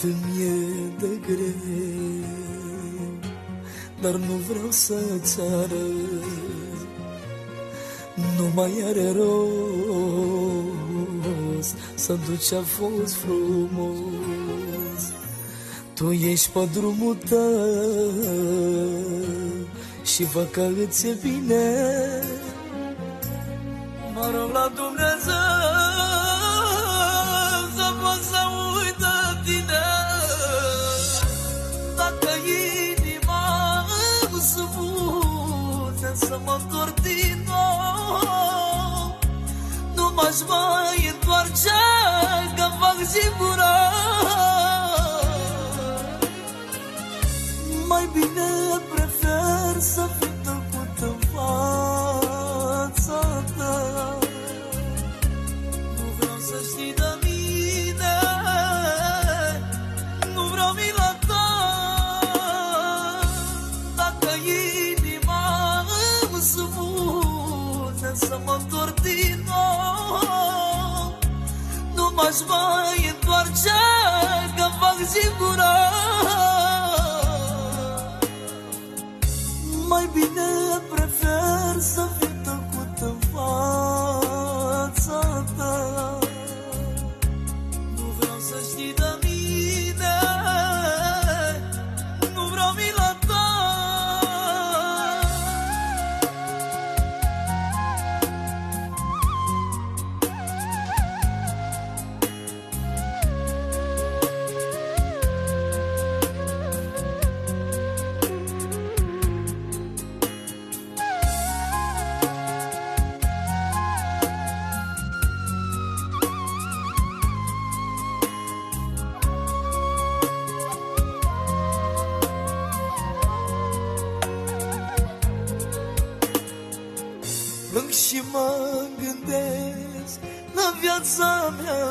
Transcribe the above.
îmi e de greu, dar nu vreau să-ți arăt. Nu mai are rost să duci ce-a fost frumos. Tu ești pe drumul tău și văd că îți e bine. Mă rog la Dumnezeu să pot să uit de tine. Dacă inima îmi spune să mă întorc din nou, nu m-aș mai întoarce, că fac singură. Mai bine prefer să fiu tăcut în fața ta. Nu vreau să știi de mine, nu vreau mila ta. Dacă inima îmi spune să mă întorc din nou, nu m-aș mai întoarce, că fac singură. Mai bine prefer să fiu tăcut în fața ta. Nu vreau să știi de mine, nu vreau mila ta. Plâng și mă gândesc la viața mea,